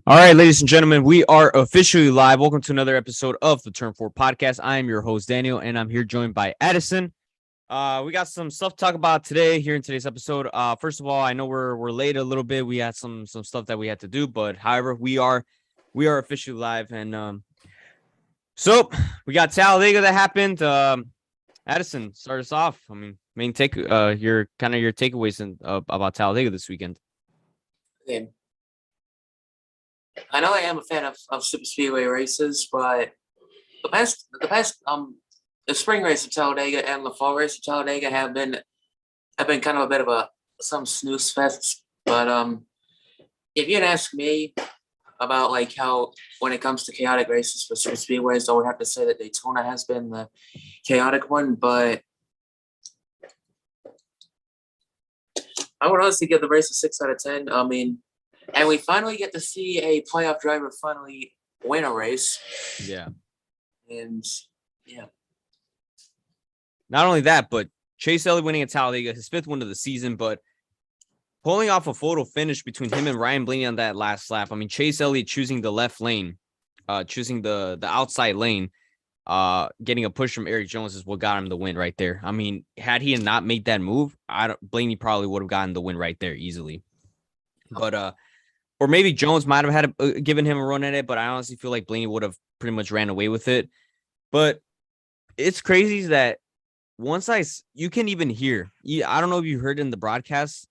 All right, ladies and gentlemen, we are officially live. Welcome to another episode of the Turn 4 podcast. I am your host, Daniel, and I'm here joined by Addison. We got some stuff to talk about today here in today's episode. First of all, I know we're late a little bit. We had some stuff that we had to do, but however, we are officially live. And so we got Talladega that happened. Addison, start us off. I mean, your takeaways about Talladega this weekend. Okay. I know I am a fan of super speedway races, but the spring race of Talladega and the fall race of Talladega have been kind of a bit of some snooze fests. But if you'd ask me about like how when it comes to chaotic races for super speedways, I would have to say that Daytona has been the chaotic one. But I would honestly give the race a 6 out of 10. I mean. And we finally get to see a playoff driver finally win a race. Yeah. And, yeah. Not only that, but Chase Elliott winning at Talladega, his 5th win of the season, but pulling off a photo finish between him and Ryan Blaney on that last lap. I mean, Chase Elliott choosing the left lane, choosing the outside lane, getting a push from Eric Jones is what got him the win right there. I mean, had he not made that move, Blaney probably would have gotten the win right there easily. But, or maybe Jones might have given him a run at it, but I honestly feel like Blaney would have pretty much ran away with it. But it's crazy that you can even hear, I don't know if you heard in the broadcast,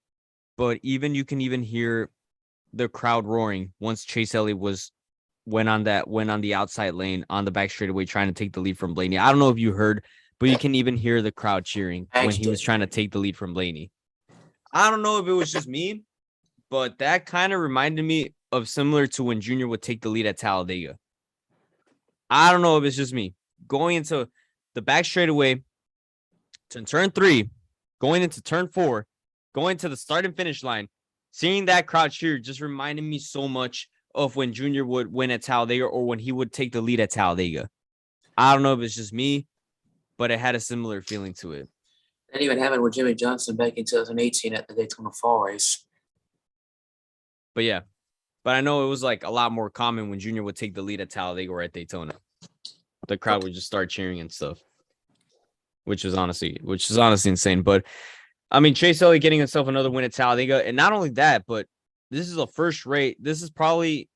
but you can even hear the crowd roaring once Chase Elliott went on the outside lane on the back straightaway trying to take the lead from Blaney. I don't know if you heard, but you can even hear the crowd cheering when he was trying to take the lead from Blaney. I don't know if it was just me, but that kind of reminded me of similar to when Junior would take the lead at Talladega. I don't know if it's just me. Going into the back straightaway to turn 3, going into turn 4, going to the start and finish line, seeing that crowd cheer just reminded me so much of when Junior would win at Talladega or when he would take the lead at Talladega. I don't know if it's just me, but it had a similar feeling to it. That even happened with Jimmy Johnson back in 2018 at the Daytona Fall Race. But yeah, I know it was like a lot more common when Junior would take the lead at Talladega or at Daytona. The crowd would just start cheering and stuff, which is honestly insane. But I mean, Chase Elliott getting himself another win at Talladega, and not only that, but this is a first race. This is probably,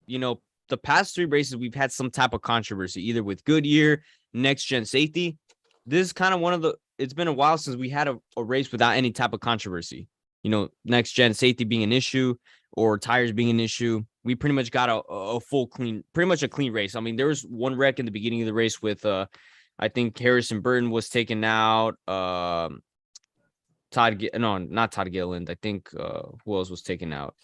the past 3 races we've had some type of controversy, either with Goodyear, next gen safety. This is kind of it's been a while since we had a race without any type of controversy. Next gen safety being an issue or tires being an issue. We pretty much got a full clean, pretty much a clean race. I mean, there was one wreck in the beginning of the race with, I think Harrison Burton was taken out. Not Todd Gilliland. I think who else was taken out?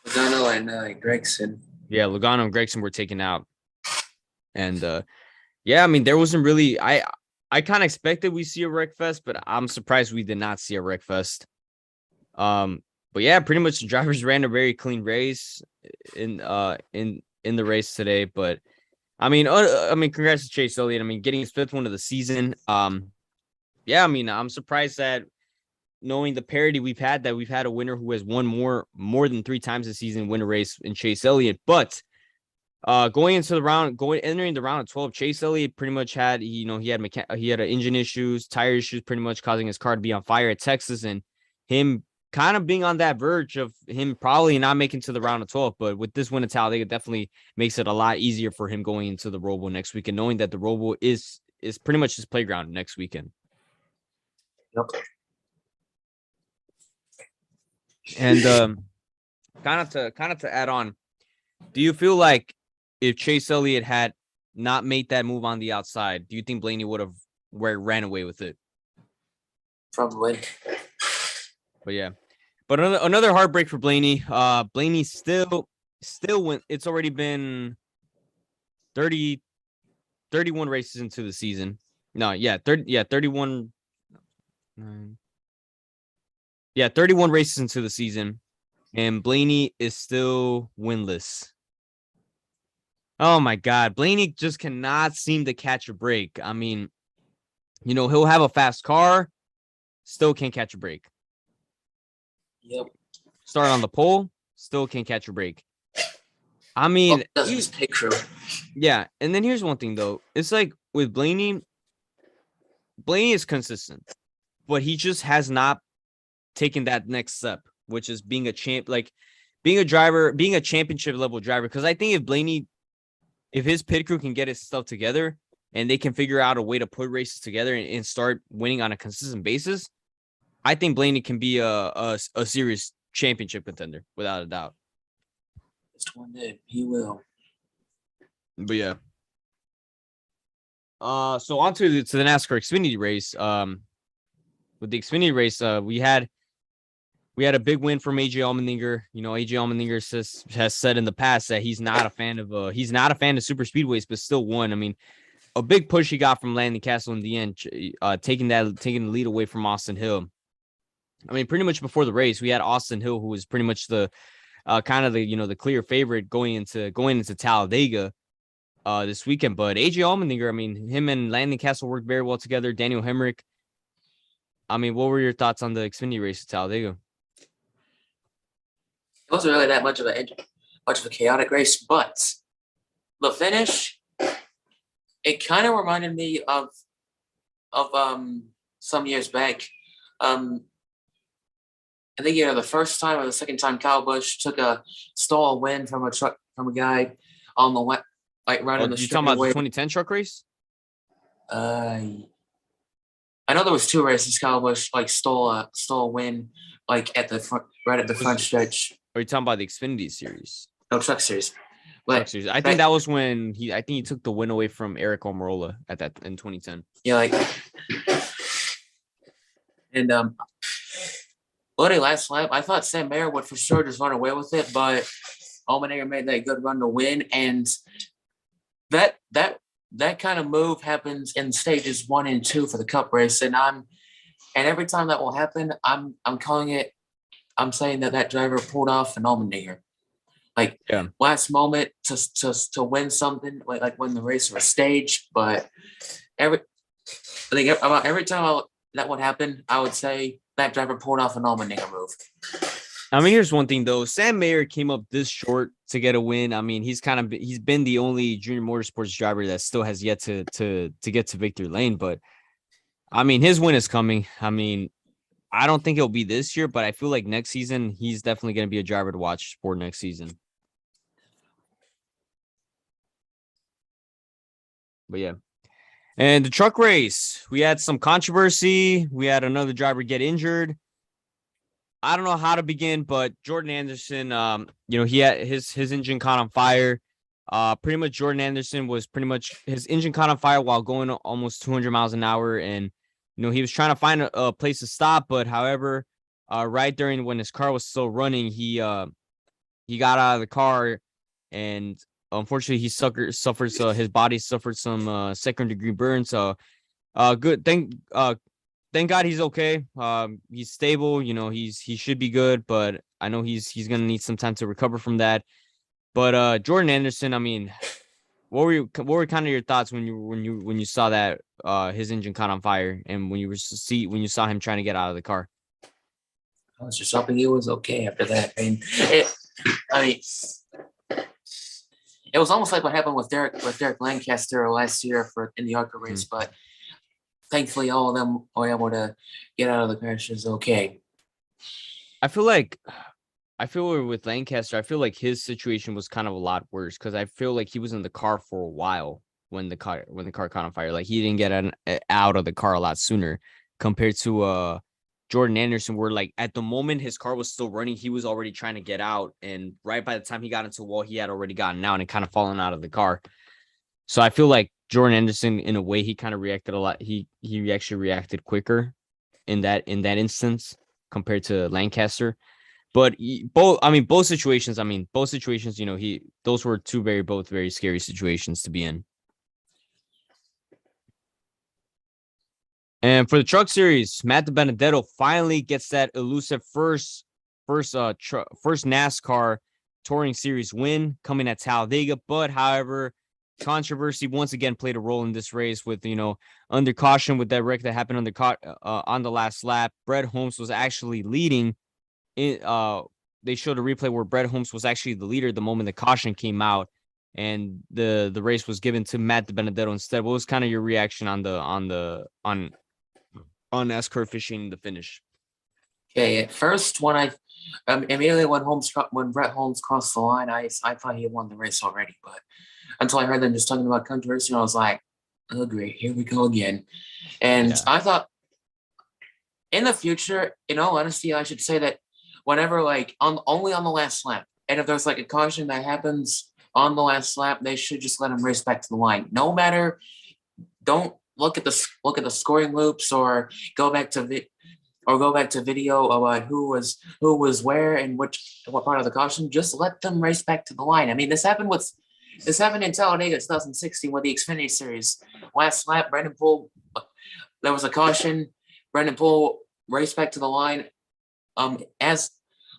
Logano and Gregson. Yeah, Logano and Gregson were taken out. And I mean, there wasn't really. I kind of expected we see a wreck fest, but I'm surprised we did not see a wreck fest. But yeah, pretty much the drivers ran a very clean race in the race today. But I mean, congrats to Chase Elliott. I mean, getting his 5th win of the season. I mean, I'm surprised that knowing the parity we've had a winner who has won more than 3 times this season win a race in Chase Elliott. But entering the round of 12, Chase Elliott pretty much had he had engine issues, tire issues, pretty much causing his car to be on fire at Texas, and him kind of being on that verge of him probably not making to the round of 12. But with this win at Talladega, definitely makes it a lot easier for him going into the Roval next weekend, knowing that the Roval is pretty much his playground next weekend. Yep. And kind of to add on, do you feel like if Chase Elliott had not made that move on the outside, do you think Blaney would have ran away with it? Probably. But yeah. But another heartbreak for Blaney. Blaney still went. It's already been 31 races into the season. No, yeah, 31. 31 races into the season, and Blaney is still winless. Oh my God, Blaney just cannot seem to catch a break. I mean, He'll have a fast car, still can't catch a break. Yep. Start on the pole, still can't catch a break. I mean, that's his pit crew. Yeah, and then here's one thing though. It's like with Blaney is consistent, but he just has not taken that next step, which is being a champ, like being a driver, being a championship level driver. Because I think if his pit crew can get his stuff together and they can figure out a way to put races together and start winning on a consistent basis, I think Blaney can be a serious championship contender without a doubt. Just one day he will. But yeah. So on to the NASCAR Xfinity race. With the Xfinity race, we had a big win from AJ Allmendinger. AJ Allmendinger has said in the past that he's not a fan of super speedways, but still won. I mean, a big push he got from Landon Castle in the end, taking the lead away from Austin Hill. I mean, pretty much before the race, we had Austin Hill, who was pretty much the kind of the clear favorite going into Talladega this weekend. But AJ Allmendinger, I mean, him and Landon Castle worked very well together. Daniel Hemrick. I mean, what were your thoughts on the Xfinity race at Talladega? It wasn't really that much of a chaotic race, but the finish, it kind of reminded me of some years back. I think the first time or the second time Kyle Busch took a stall win from a guy on the wet, like right on the you talking about the 2010 truck race? I know there was two races Kyle Busch stole a win like at the front, right at the front stretch. Are you talking about the Xfinity series? No, Truck Series. Truck Series. I think that was when he took the win away from Eric Almirola in 2010. Yeah, and bloody last lap, I thought Sam Mayer would for sure just run away with it, but Allmendinger made that good run to win, and that kind of move happens in stages 1 and 2 for the Cup race, and every time that will happen, I'm calling it. I'm saying that driver pulled off an Allmendinger, last moment to win something, like when the race was staged. But every time that would happen, I would say that driver pulled off an Allmendinger move. I mean, here's one thing though. Sam Mayer came up this short to get a win. I mean, he's been the only junior motorsports driver that still has yet to get to victory lane. But I mean, his win is coming. I mean, I don't think it'll be this year, but I feel like next season he's definitely going to be a driver to watch for next season. But yeah. And the truck race, we had some controversy. We had another driver get injured. I don't know how to begin, but Jordan Anderson, he had his engine caught on fire. Pretty much Jordan Anderson was his engine caught on fire while going almost 200 miles an hour. And, he was trying to find a place to stop. But however, right during when his car was still running, he got out of the car, and unfortunately his body suffered some second degree burns. So good. Thank God he's okay. He's stable. He should be good, but I know he's gonna need some time to recover from that. But Jordan Anderson, I mean, what were kind of your thoughts when you saw that his engine caught on fire, and when you saw him trying to get out of the car? I was just hoping he was okay after that. It was almost like what happened with Derek Lancaster last year in the ARCA race, but thankfully all of them were able to get out of the crashes okay. I feel with Lancaster, I feel like his situation was kind of a lot worse, because I feel like he was in the car for a while when the car caught on fire. Like, he didn't get out of the car a lot sooner compared to Jordan Anderson, where at the moment his car was still running, he was already trying to get out, and right by the time he got into the wall, he had already gotten out and kind of fallen out of the car. So I feel like Jordan Anderson, in a way, he kind of reacted a lot. He actually reacted quicker in that instance compared to Lancaster. But both situations, those were both very scary situations to be in. And for the truck series, Matt DiBenedetto finally gets that elusive first NASCAR Touring Series win coming at Talladega. But however, controversy once again played a role in this race with, under caution with that wreck that happened on the last lap. Brett Holmes was actually leading. They showed a replay where Brett Holmes was actually the leader the moment the caution came out, and the race was given to Matt DiBenedetto instead. What was kind of your reaction on NASCAR officiating the finish? Okay, at first when I immediately when Brett Holmes crossed the line, I thought he had won the race already, but until I heard them just talking about controversy, I was like, oh great, here we go again. And Yeah. I thought in the future, in all honesty, I should say that whenever only on the last lap, and if there's like a caution that happens on the last lap, they should just let him race back to the line. No matter, don't look at the scoring loops or go back to video about who was where and what part of the caution. Just let them race back to the line. I mean, this happened in Talladega 2016 with the Xfinity Series. Last lap, Brendan Poole, there was a caution. Brendan Poole raced back to the line, as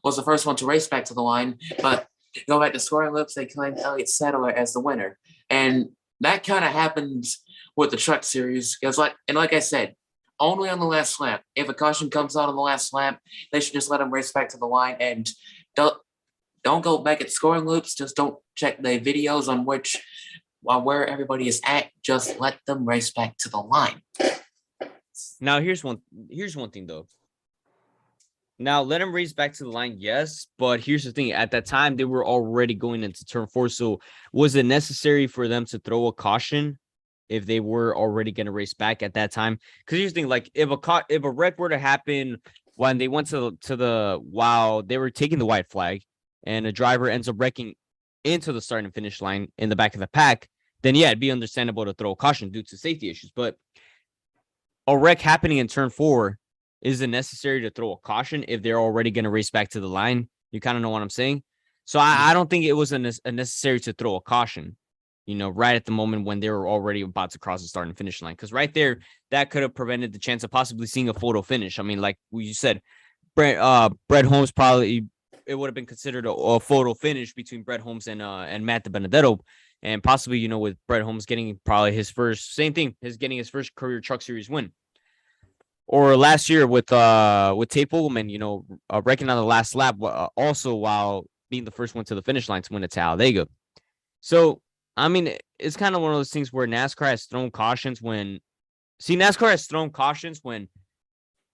was the first one to race back to the line. But go back to scoring loops, they claimed Elliott Sadler as the winner, and that kind of happens with the Truck Series. Because like I said, only on the last lap. If a caution comes out on the last lap, they should just let them race back to the line and don't go back at scoring loops. Just don't check the videos on where everybody is at. Just let them race back to the line. Now, here's one thing though. Now, let them race back to the line, yes, but here's the thing. At that time, they were already going into turn 4, so was it necessary for them to throw a caution if they were already going to race back at that time? Because here's the thing, like if a wreck were to happen when they went while they were taking the white flag, and a driver ends up wrecking into the start and finish line in the back of the pack, then yeah, it'd be understandable to throw a caution due to safety issues. But a wreck happening in turn 4, is it necessary to throw a caution if they're already going to race back to the line? You kind of know what I'm saying? So I don't think it was a necessary to throw a caution, right at the moment when they were already about to cross the start and finish line. Because right there, that could have prevented the chance of possibly seeing a photo finish. I mean, like you said, Brett Holmes probably, it would have been considered a photo finish between Brett Holmes and Matt DiBenedetto, and possibly, with Brett Holmes getting probably his first getting his first career Truck Series win. Or last year with Tate Fogleman, wrecking on the last lap, also while being the first one to the finish line to win at Talladega. So, I mean, it's kind of one of those things where NASCAR has thrown cautions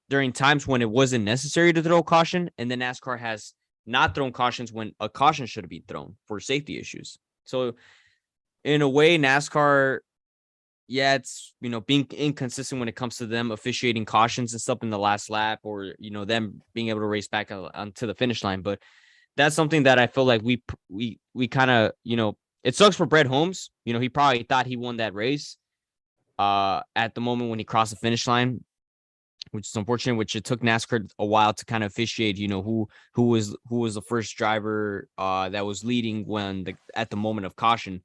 during times when it wasn't necessary to throw a caution, and then NASCAR has not thrown cautions when a caution should have been thrown for safety issues. So, in a way, NASCAR, yeah, it's, being inconsistent when it comes to them officiating cautions and stuff in the last lap, or, them being able to race back onto the finish line. But that's something that I feel like we kind of, it sucks for Brett Holmes. He probably thought he won that race at the moment when he crossed the finish line, which is unfortunate, which it took NASCAR a while to kind of officiate, who was the first driver that was leading at the moment of caution.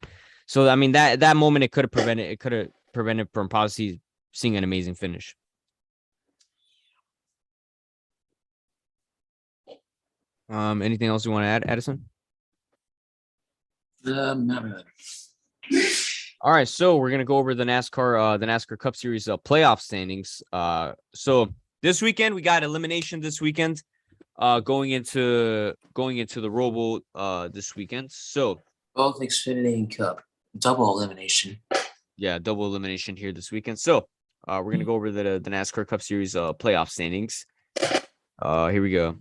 So, I mean, that moment, it could have prevented from possibly seeing an amazing finish. Anything else you want to add, Addison? Not really. All right, so we're gonna go over the NASCAR Cup Series playoff standings. So this weekend we got elimination this weekend. Going into the Roval this weekend. So Both Xfinity and Cup. Double elimination. Yeah, double elimination here this weekend. So we're going to go over the NASCAR Cup Series playoff standings. Here we go.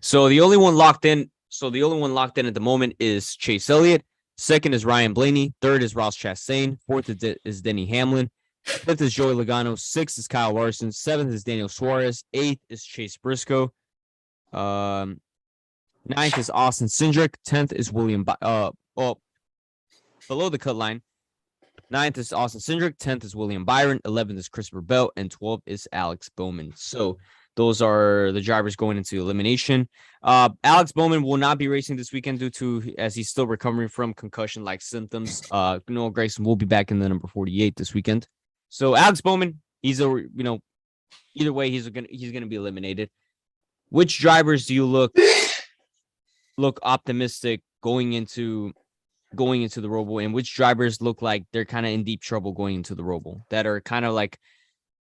So the only one locked in at the moment is Chase Elliott. Second is Ryan Blaney. Third is Ross Chastain. Fourth is Denny Hamlin. Fifth is Joey Logano. Sixth is Kyle Larson. Seventh is Daniel Suarez. Eighth is Chase Briscoe. Ninth is Austin Cindric. 10th is William below the cut line. 9th is Austin Cindric. 10th is William Byron. 11th is Christopher Bell. And 12th is Alex Bowman. So those are the drivers going into elimination. Alex Bowman will not be racing this weekend as he's still recovering from concussion-like symptoms. Noah Gragson will be back in the number 48 this weekend. So Alex Bowman, either way, he's gonna be eliminated. Which drivers do you look optimistic going into going into the Roval, and which drivers look like they're kind of in deep trouble going into the Roval that are kind of like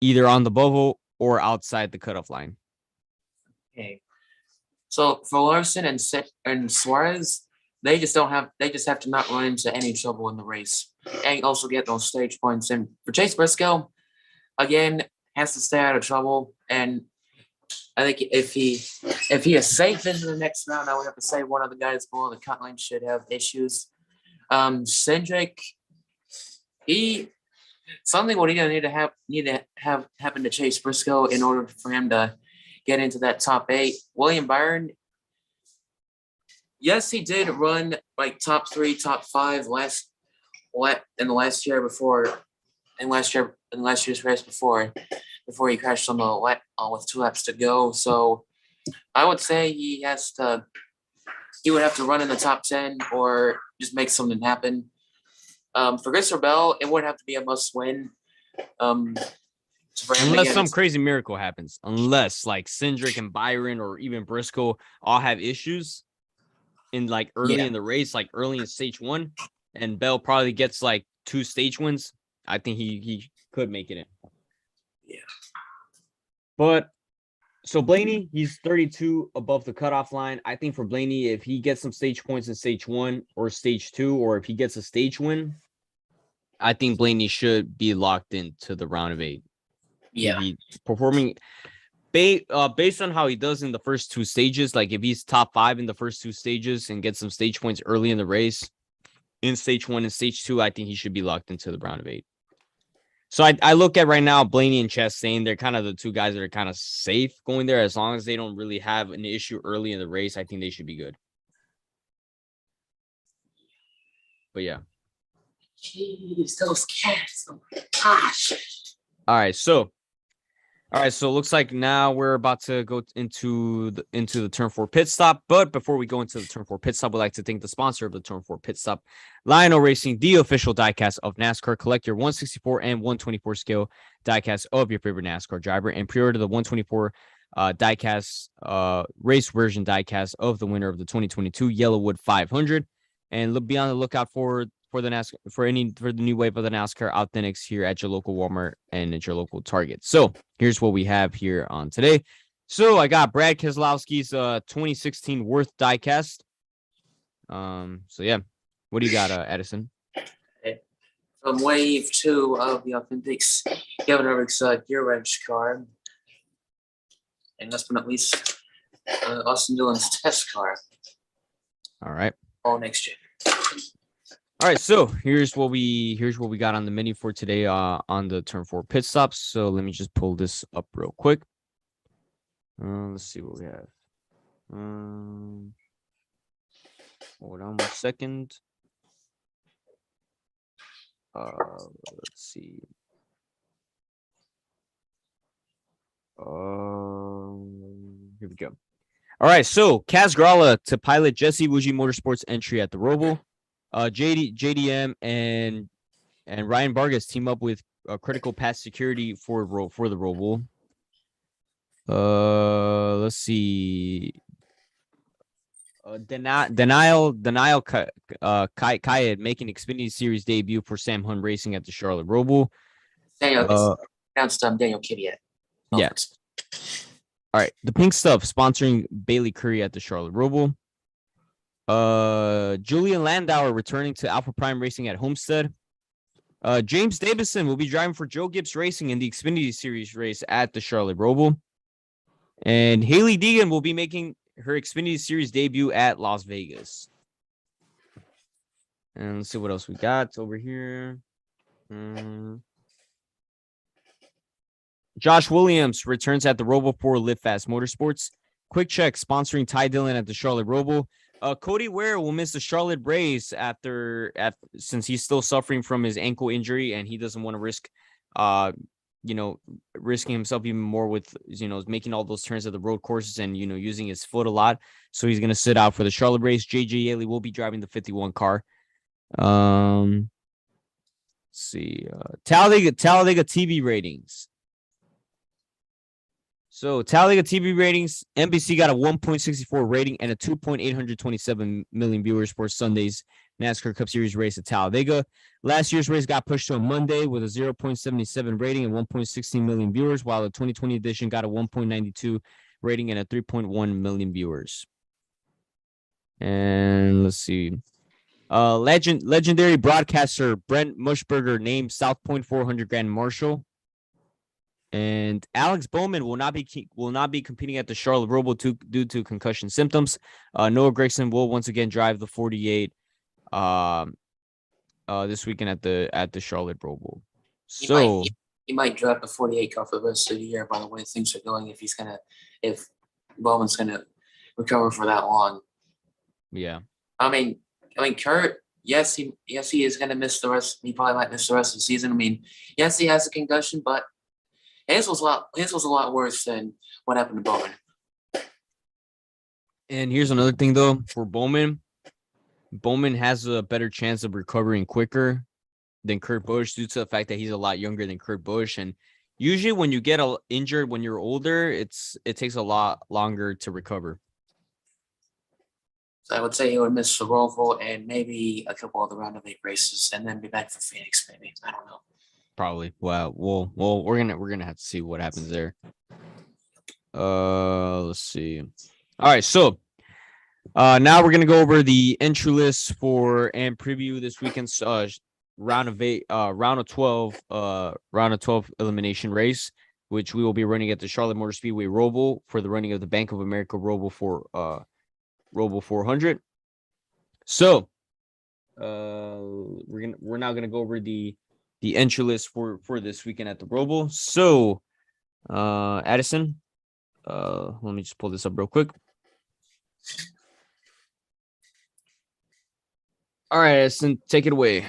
either on the bubble or outside the cutoff line? Okay. So for Larson and Suarez, they just have to not run into any trouble in the race and also get those stage points. And for Chase Briscoe, again, has to stay out of trouble. And I think if he is safe into the next round, I would have to say one of the guys below the cut line should have issues. Cindric, something what he gonna need to have happen to Chase Briscoe in order for him to get into that top 8. William Byron, yes, he did run like top 3, top 5 in the last year's race before he crashed on the with 2 laps to go. So I would say he would have to run in the top 10 or just make something happen. For Chris Roval, it would have to be a must win. Unless some crazy miracle happens, unless like Cindric and Byron or even Briscoe all have issues in like early in the race, like early in stage 1, and Bell probably gets like 2 stage wins, I think he could make it in. Yeah. But so Blaney, he's 32 above the cutoff line. I think for Blaney, if he gets some stage points in stage 1 or stage 2, or if he gets a stage win, I think Blaney should be locked into the round of 8. Yeah. He performing based on how he does in the first 2 stages, like if he's top 5 in the first 2 stages and gets some stage points early in the race in stage 1 and stage 2, I think he should be locked into the round of 8. So I look at right now Blaney and Chastain, they're kind of the 2 guys that are kind of safe going there. As long as they don't really have an issue early in the race, I think they should be good. But yeah. Jeez, those cats. Oh my gosh. All right, so it looks like now we're about to go into the Turn 4 pit stop. But before we go into the Turn 4 pit stop, we'd like to thank the sponsor of the Turn 4 pit stop, Lionel Racing, the official diecast of NASCAR. Collect your 164 and 124 scale diecast of your favorite NASCAR driver and pre-order the 124 diecast race version diecast of the winner of the 2022 Yellowwood 500. And be on the lookout for the new wave of the NASCAR Authentics here at your local Walmart and at your local Target. So here's what we have here on today. So I got Brad Keselowski's 2016 Worth diecast. So yeah, what do you got, Edison? From wave 2 of the Authentics, Kevin Harvick's gear wrench car, and last but not least, Austin Dillon's test car. All right. All next year. All right, so here's what we got on the menu for today on the Turn 4 pit stops. So let me just pull this up real quick. Let's see what we have. Hold on 1 second. Let's see. Here we go. All right, so Kaz Grala to pilot Jesse Wuji Motorsports entry at the Roval. JDM and Ryan Vargas team up with critical path security for the Roval. Let's see. Denial Kayed making Xfinity Series debut for Sam Hunt Racing at the Charlotte Roval. Daniel Kvyat. Yeah. All right, the Pink Stuff sponsoring Bailey Curry at the Charlotte Roval. Julian Landauer returning to Alpha Prime Racing at Homestead. James Davison will be driving for Joe Gibbs Racing in the Xfinity Series race at the Charlotte Roval. And Haley Deegan will be making her Xfinity Series debut at Las Vegas. And let's see what else we got over here. Josh Williams returns at the Roval for Live Fast Motorsports. Quick Check sponsoring Ty Dillon at the Charlotte Roval. Cody Ware will miss the Charlotte race since he's still suffering from his ankle injury and he doesn't want to risk, risking himself even more with, making all those turns at the road courses and, using his foot a lot. So he's going to sit out for the Charlotte race. JJ Yaley will be driving the 51 car. Let's see. Talladega TV ratings. So Talladega TV ratings, NBC got a 1.64 rating and a 2.827 million viewers for Sunday's NASCAR Cup Series race at Talladega. Last year's race got pushed to a Monday with a 0.77 rating and 1.16 million viewers, while the 2020 edition got a 1.92 rating and a 3.1 million viewers. And let's see. Legendary broadcaster Brent Mushberger named South Point 400 Grand Marshal. And Alex Bowman will not be competing at the Charlotte Roval due to concussion symptoms. Noah Gragson will once again drive the 48 this weekend at the Charlotte Roval. So he might drive the 48 car for the rest of the year. By the way things are going, if Bowman's gonna recover for that long. Yeah. I mean, Kurt. Yes, he is gonna miss the rest. He probably might miss the rest of the season. I mean, yes, he has a concussion, but his was a lot worse than what happened to Bowman. And here's another thing though for Bowman. Bowman has a better chance of recovering quicker than Kurt Busch due to the fact that he's a lot younger than Kurt Busch. And usually when you get injured when you're older, it takes a lot longer to recover. So I would say he would miss the Roval and maybe a couple of the round of 8 races, and then be back for Phoenix. Maybe, I don't know. Probably. Well, we're gonna have to see what happens there. Let's see. All right, so now we're gonna go over the entry list for and preview this weekend's round of 12 elimination race, which we will be running at the Charlotte Motor Speedway Roval for the running of the Bank of America Roval for Roval 400. So we're now gonna go over the entry list for this weekend at the Roval. So Addison, let me just pull this up real quick. All right, Addison, take it away.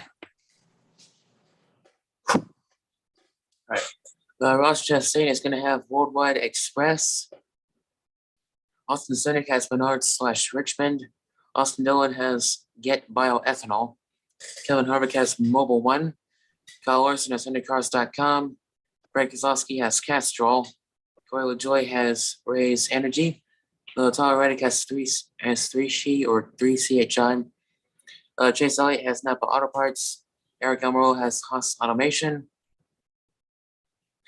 All right. Ross Chastain is going to have Worldwide Express. Austin Cindric has Menards/Richmond. Austin Dillon has Get Bioethanol. Kevin Harvick has Mobile One. Kyle Larson has IndyCars.com. Brad Keselowski has Castrol. Corey LaJoy has Raise Energy. Tyler Reddick has 3C or 3CHI. Chase Elliott has Napa Auto Parts. Eric Almirola has Haas Automation.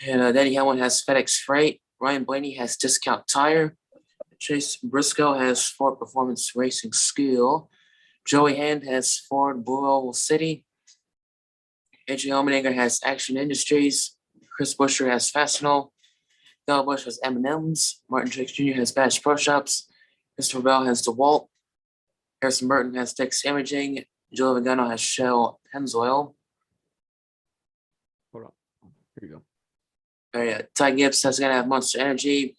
And Denny Hamlin has FedEx Freight. Ryan Blaney has Discount Tire. Chase Briscoe has Ford Performance Racing School. Joey Hand has Ford Blue Oval City. AJ Allmendinger has Action Industries. Chris Buescher has Fastenal. Kyle Busch has M&M's. Martin Truex Jr. has Bash Pro Shops. Christopher Bell has DeWalt. Harrison Burton has Tex Imaging. Joe Vigano has Shell Pennzoil. Hold on. Here you go. All right, Ty Gibbs is going to have Monster Energy.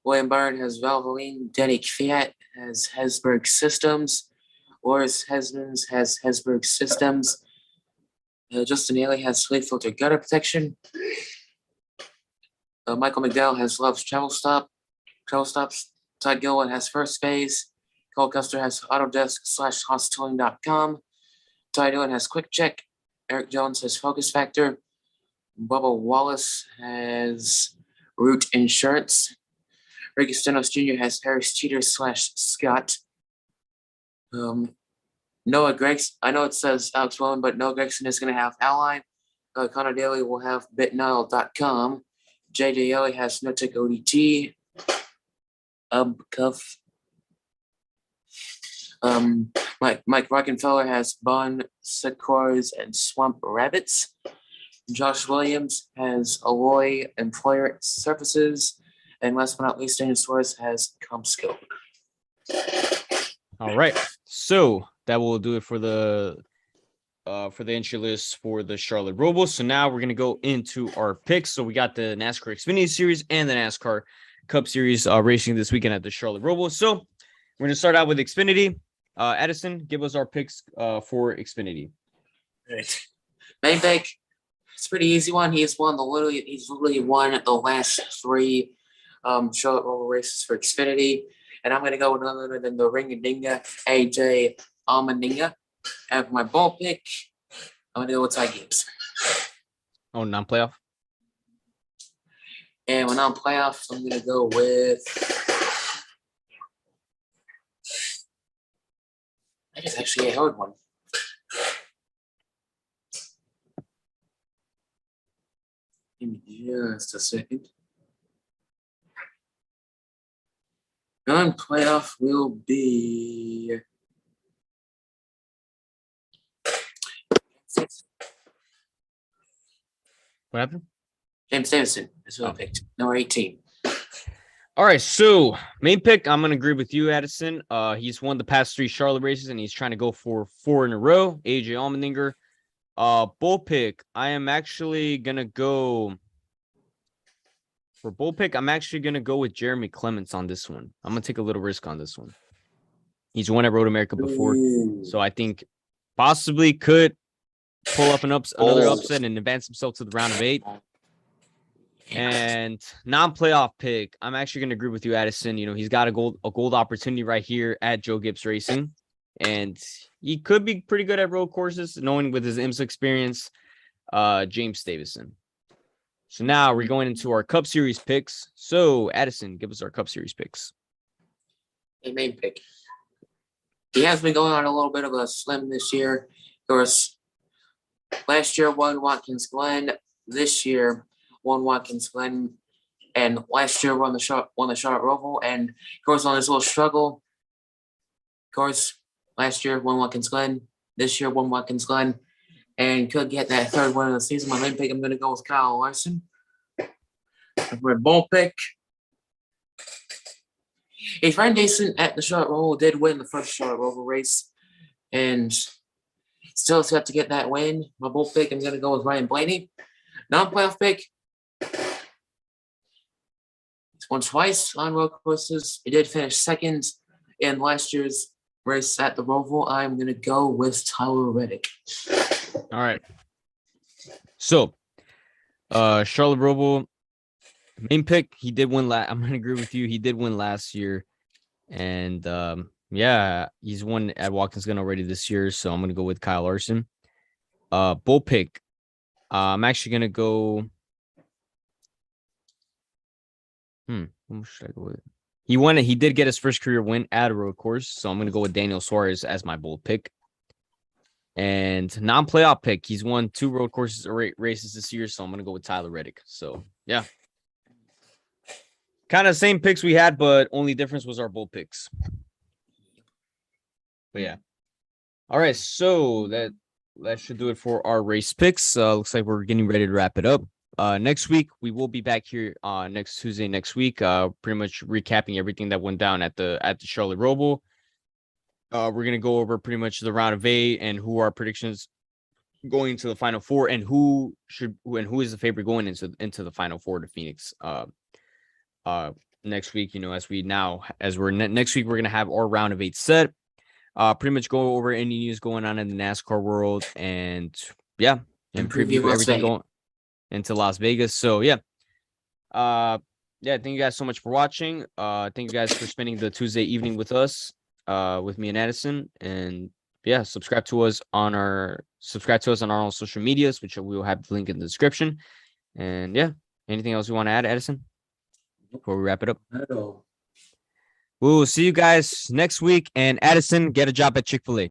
William Byrne has Valvoline. Danny Kvyat has Hesberg Systems. Loris Hesmans has Hesberg Systems. Justin Haley has Sleep Filter Gutter Protection. Michael McDowell has Love's Travel Stops. Todd Gilliland has First Phase. Cole Custer has Autodesk/Hostilling.com. Ty Dillon has Quick Check. Eric Jones has Focus Factor. Bubba Wallace has Root Insurance. Ricky Stenhouse Jr. has Harris Cheater/Scott. Noah Gregson, I know it says Alex Wellman, but Noah Gregson is going to have Ally. Connor Daly will have BitNile.com. JJ Ellie has NoTech ODT. Mike Rockenfeller has Bon Sequoias and Swamp Rabbits. Josh Williams has Alloy Employer Services. And last but not least, Daniel Suarez has CommScope. All right. So that will do it for the entry list for the Charlotte Roval. So now we're going to go into our picks. So we got the NASCAR Xfinity Series and the NASCAR Cup Series racing this weekend at the Charlotte Roval. So we're going to start out with Xfinity. Addison, give us our picks for Xfinity. Right. Main pick, it's a pretty easy one. He's literally won the last 3 Charlotte Roval races for Xfinity. And I'm going to go with none other than the Ring-a-Dinga, AJ Allmendinger. And for my ball pick, I'm going to go with Ty Gibbs. Oh, non-playoff? And when I'm playoffs, I'm going to go with... That is actually a hard one. Give me just a second. Non-playoff will be What happened? James Davison. That's who I Oh. picked. Number 18. All right, so main pick, I'm gonna agree with you, Addison. He's won the past 3 Charlotte races, and he's trying to go for 4 in a row. AJ Allmendinger. Bull pick, I am actually gonna go for bull pick. I'm actually gonna go with Jeremy Clements on this one. I'm gonna take a little risk on this one. He's won at Road America before, so I think possibly could pull up another upset and advance himself to the round of 8. And non-playoff pick, I'm actually going to agree with you, Addison. You know, he's got a gold opportunity right here at Joe Gibbs Racing, and he could be pretty good at road courses, knowing with his IMSA experience, James Davison. So now we're going into our Cup Series picks. So Addison, give us our Cup Series picks. A main pick. He has been going on a little bit of a slim this year. Of course, last year won Watkins Glen. This year won Watkins Glen, and last year won the Charlotte Roval. And of course, on his little struggle, of course, last year won Watkins Glen. This year won Watkins Glen, and could get that 3rd win of the season. My main pick, I'm going to go with Kyle Larson. For a bull pick, he's ran decent at the Charlotte Roval. Did win the first Charlotte Roval race, and still has got to get that win. My bull pick, I'm going to go with Ryan Blaney. Non-playoff pick. He's won twice on road courses. He did finish 2nd in last year's race at the Roval. I'm going to go with Tyler Reddick. All right. So, Charlotte Roval, main pick, he did win I'm going to agree with you. He did win last year. And yeah, he's won at Watkins Glen already this year. So I'm going to go with Kyle Larson. Bull pick, I'm actually going to go. Who should I go with? He did get his first career win at a road course. So I'm going to go with Daniel Suarez as my bold pick. And non-playoff pick, he's won 2 road courses races this year. So I'm going to go with Tyler Reddick. So yeah. Kind of same picks we had, but only difference was our bold picks. But yeah. All right. So that should do it for our race picks. Looks like we're getting ready to wrap it up. Next week, we will be back here next Tuesday next week. Pretty much recapping everything that went down at the Charlotte Roval. We're gonna go over pretty much the round of 8 and who our predictions going to the Final 4 and who is the favorite going into the Final 4 to Phoenix. Next week, you know, next week we're gonna have our round of 8 set. Pretty much go over any news going on in the NASCAR world and yeah, and preview everything going into Las Vegas. So yeah. Thank you guys so much for watching. Thank you guys for spending the Tuesday evening with us, with me and Addison. And yeah, subscribe to us on our own social medias, which we will have the link in the description. And yeah, anything else you want to add, Addison, before we wrap it up? We'll see you guys next week. And Addison, get a job at Chick-fil-A.